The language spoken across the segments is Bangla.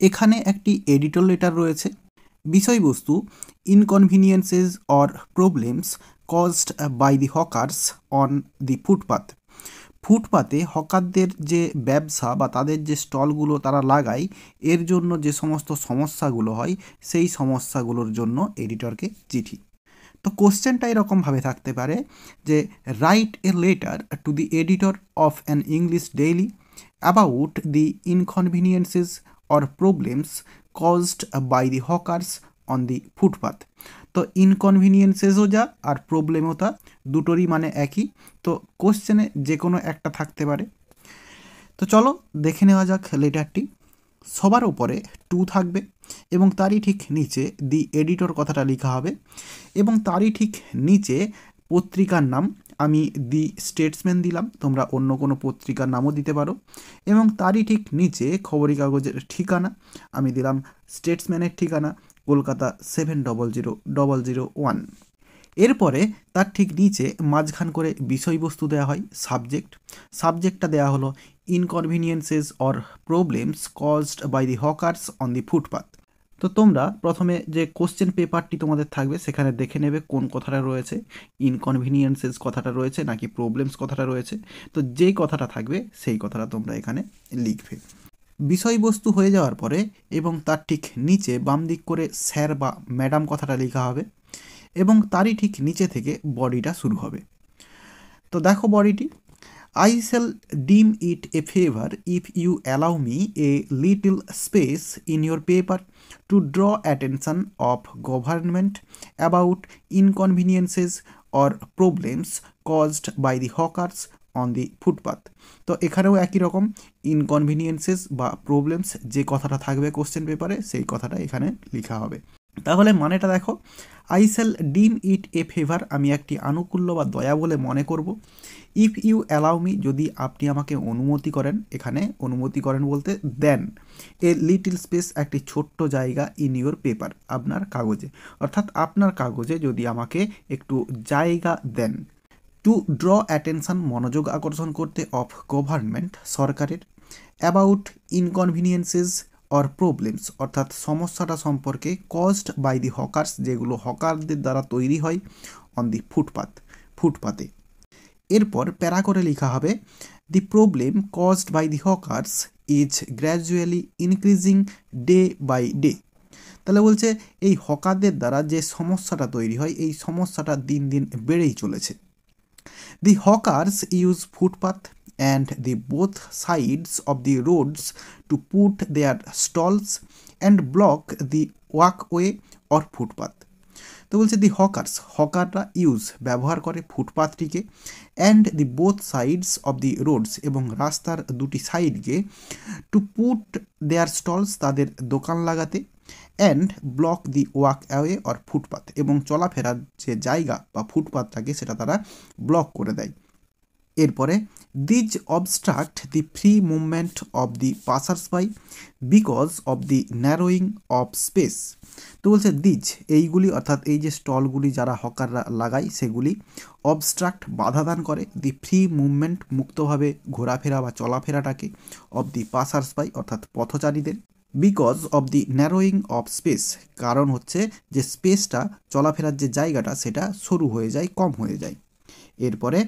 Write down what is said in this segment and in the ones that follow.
এখানে একটি এডিটর লেটার রয়েছে। বিষয়বস্তু inconveniences or problems caused by the hawkers on the footpath. ফুটপাতে হকারদের যে ব্যবসা বা তাদের যে স্টলগুলো তারা লাগায়, এর জন্য যে সমস্ত সমস্যাগুলো হয় সেই সমস্যাগুলোর জন্য এডিটরকে চিঠি। তো কোশ্চেনটা এরকমভাবে থাকতে পারে যে write a letter to the editor of an English daily about the inconveniences or problems caused by the hawkers on the footpath. তো ইনকনভিনিয়েন্সেসও যা আর প্রবলেমও তা, দুটোরই মানে একই। তো কোশ্চেনে যে কোনো একটা থাকতে পারে। তো চলো দেখে নেওয়া যাক লেটারটি। সবার উপরে টু থাকবে এবং তারই ঠিক নিচে দি এডিটর কথাটা লেখা হবে এবং তারই ঠিক নিচে পত্রিকার নাম, আমি দি স্টেটসম্যান দিলাম, তোমরা অন্য কোনো পত্রিকার নামও দিতে পারো। এবং তারই ঠিক নিচে খবরের কাগজের ঠিকানা, আমি দিলাম স্টেটসম্যানের ঠিকানা, কলকাতা 700001। এরপরে তার ঠিক নিচে মাঝখান করে বিষয়বস্তু দেওয়া হয়, সাবজেক্টটা দেওয়া হলো inconveniences or problems caused by the hawkers on the footpath. তো তোমরা প্রথমে যে কোশ্চেন পেপারটি তোমাদের থাকবে সেখানে দেখে নেবে কোন কথাটা রয়েছে, ইনকনভিনিয়েন্সেস কথাটা রয়েছে নাকি প্রবলেমস কথাটা রয়েছে। তো যেই কথাটা থাকবে সেই কথাটা তোমরা এখানে লিখবে। বিষয়বস্তু হয়ে যাওয়ার পরে এবং তার ঠিক নিচে বাম দিক করে স্যার বা ম্যাডাম কথাটা লেখা হবে এবং তারই ঠিক নিচে থেকে বডিটা শুরু হবে। তো দেখো বডিটি, I shall deem it a favor if you allow me a little space in your paper to draw attention of government about inconveniences or problems caused by the hawkers on the footpath। তো এখানেও একই রকম ইনকনভিনিয়েন্সেস বা প্রবলেমস যে কথাটা থাকবে কোশ্চেন পেপারে সেই কথাটা এখানে লেখা হবে। তাহলে মানেটা দেখো, আই শ্যাল ডিম ইট এ ফেভার, আমি একটি আনুকূল্য বা দয়া বলে মনে করব। ইফ ইউ অ্যালাউ মি, যদি আপনি আমাকে অনুমতি করেন, এখানে অনুমতি করেন বলতে দেন, এ লিটিল স্পেস, একটি ছোট্ট জায়গা, ইন ইউর পেপার, আপনার কাগজে, অর্থাৎ আপনার কাগজে যদি আমাকে একটু জায়গা দেন। টু ড্র অ্যাটেনশন, মনোযোগ আকর্ষণ করতে, অফ গভর্নমেন্ট, সরকারের, অ্যাবাউট ইনকনভিনিয়েন্সেস অর প্রবলেমস, অর্থাৎ সমস্যাটা সম্পর্কে, কজড বাই দি হকার্স, যেগুলো হকারদের দ্বারা তৈরি হয়, অন দি ফুটপাতে। এরপর প্যারা করে লেখা হবে, the problem caused by the hawkers is gradually increasing day by day. তাহলে বলছে এই হকারদের দ্বারা যে সমস্যাটা তৈরি হয় এই সমস্যাটা দিন দিন বেড়েই চলেছে। The hawkers use footpath and the both sides of the roads to put their stalls and block the walkway or footpath। তো বলছে দি হকাররা ইউজ, ব্যবহার করে, ফুটপাথটিকে, and the both sides of the roads, এবং রাস্তার দুটি সাইডকে, টু পুট দেয়ার স্টলস, তাদের দোকান লাগাতে, and block the walk away or footpath, এবং চলাফেরার যে জায়গা বা ফুটপাথটাকে সেটা তারা ব্লক করে দেয়। এরপরে these obstruct the free movement of the passers by because of the narrowing of space. তো বলছে দিজ, এইগুলি অর্থাৎ এই যে স্টলগুলি যারা হকাররা লাগায় সেগুলি, অবস্ট্রাক্ট বাধা দান করে, দি ফ্রি মুভমেন্ট মুক্তভাবে ঘোরাফেরা বা চলাফেরাটাকে, অফ দি পাসার্স বাই অর্থাৎ পথচারীদের, because of the narrowing of space, কারণ হচ্ছে যে স্পেসটা, চলাফেরার যে জায়গাটা সেটা সরু হয়ে যায়, কম হয়ে যায়। এরপরে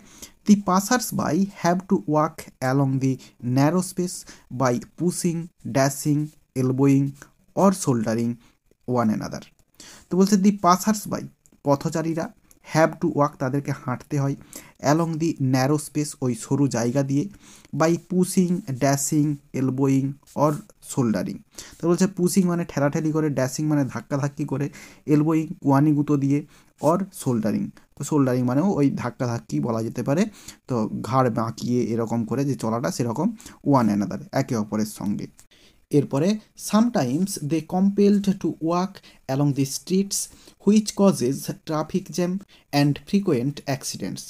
the passers by have to walk along the narrow space by pushing, dashing, elbowing or shouldering one another. তো বলছে দি পাসার্স বাই, পথচারীরা, হ্যাভ টু ওয়াক, তাদেরকে হাঁটতে হয়, অ্যালং দি ন্যারো স্পেস, ওই সরু জায়গা দিয়ে, by pushing, dashing, elbowing or shouldering. তো বলছে পুশিং মানে ঠেলাঠেলি করে, ড্যাশিং মানে ধাক্কাধাক্কি করে, এলবোয়িং কুয়ানি গুঁতো দিয়ে, অর শোল্ডারিং, তো শোল্ডারিং মানেও ওই ধাক্কাধাক্কি বলা যেতে পারে। তো ঘাড় বাঁকিয়ে এরকম করে যে চলাটা সেরকম, ওয়ান অ্যানাদার, একে অপরের সঙ্গে। এরপরে sometimes they compelled to walk along the streets which causes traffic jam and frequent accidents.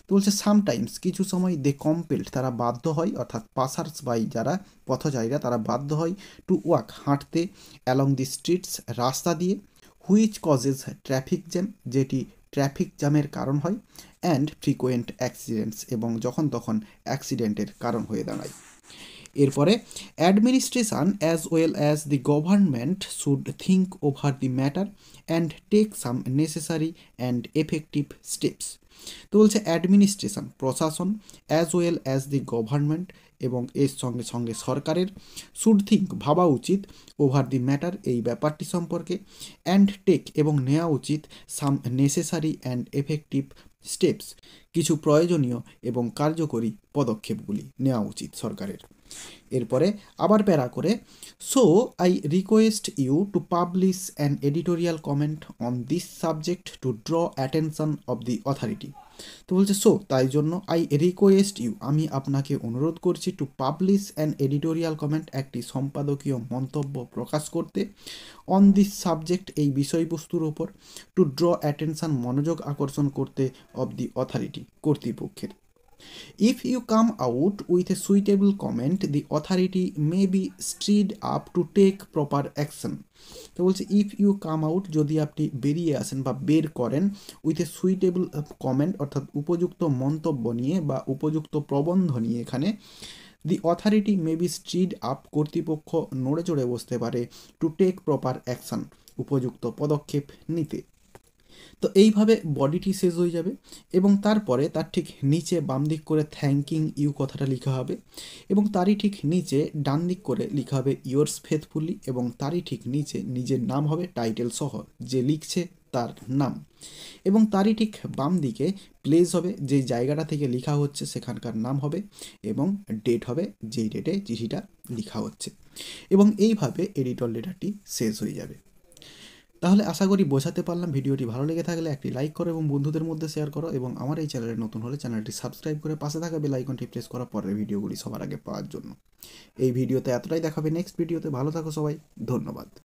তো বলছে সামটাইমস, কিছু সময়, দে কম্পেলড, তারা বাধ্য হয়, অর্থাৎ পাসার্স বাই যারা পথচারীরা তারা বাধ্য হয়, টু ওয়াক হাঁটতে, অ্যালং দি স্ট্রিটস রাস্তা দিয়ে, হুইচ কজেস ট্রাফিক জ্যাম যেটি ট্রাফিক জ্যামের কারণ হয়, অ্যান্ড ফ্রিকোয়েন্ট অ্যাক্সিডেন্টস এবং যখন তখন অ্যাক্সিডেন্টের কারণ হয়ে দাঁড়ায়। এরপরে administration as well as the government should think over the matter and take some necessary and effective steps. তো বলছে অ্যাডমিনিস্ট্রেশন প্রশাসন as well as the government এবং এর সঙ্গে সঙ্গে সরকারের শুড থিঙ্ক ভাবা উচিত ওভার দি ম্যাটার এই ব্যাপারটি সম্পর্কে অ্যান্ড টেক এবং নেওয়া উচিত সাম নেসেসারি অ্যান্ড এফেক্টিভ স্টেপস কিছু প্রয়োজনীয় এবং কার্যকরী পদক্ষেপগুলি নেওয়া উচিত সরকারের। এরপরে আবার প্যারা করে so I request you to publish an editorial comment on this subject to draw attention of the authority. তো বলছে সো তাই জন্য আই রিকোয়েস্ট ইউ আমি আপনাকে অনুরোধ করছি two publish an editorial comment একটি সম্পাদকীয় মন্তব্য প্রকাশ করতে অন দিস সাবজেক্ট এই বিষয়বস্তুর ওপর টু ড্র অ্যাটেনশন মনোযোগ আকর্ষণ করতে অব দি অথরিটি কর্তৃপক্ষের। If you come out with a suitable comment, the authority may be stirred up to take proper action. তো বলছে ইফ ইউ কাম আউট যদি আপনি বেরিয়ে আসেন বা বের করেন উইথ এ সুইটেবল কমেন্ট অর্থাৎ উপযুক্ত মন্তব্য নিয়ে বা উপযুক্ত প্রবন্ধ নিয়ে এখানে the authority may be stirred up কর্তৃপক্ষ নড়ে চড়ে বসতে পারে টু টেক প্রপার অ্যাকশন উপযুক্ত পদক্ষেপ নিতে। তো এইভাবে বডিটি শেষ হয়ে যাবে এবং তারপরে তার ঠিক নিচে বাম দিক করে থ্যাঙ্কিং ইউ কথাটা লেখা হবে এবং তারই ঠিক নিচে ডান দিক করে লেখা হবে ইয়োর্স ফেথফুলি এবং তারই ঠিক নিচে নিজের নাম হবে টাইটেল সহ যে লিখছে তার নাম এবং তারই ঠিক বাম দিকে প্লেস হবে যে জায়গাটা থেকে লেখা হচ্ছে সেখানকার নাম হবে এবং ডেট হবে যেই ডেটে চিঠিটা লেখা হচ্ছে এবং এইভাবে এডিটর লেটারটি শেষ হয়ে যাবে। তাহলে আশা করি বোঝাতে পারলাম। ভিডিওটি ভালো লেগে থাকলে একটি লাইক করো এবং বন্ধুদের মধ্যে শেয়ার করো এবং আমার এই চ্যানেলে নতুন হলে চ্যানেলটি সাবস্ক্রাইব করে পাশে থাকা বেল আইকনটি প্রেস করার পরের ভিডিওগুলি সবার আগে পাওয়ার জন্য। এই ভিডিওতে এতটাই দেখাবে, নেক্সট ভিডিওতে ভালো থাকো সবাই, ধন্যবাদ।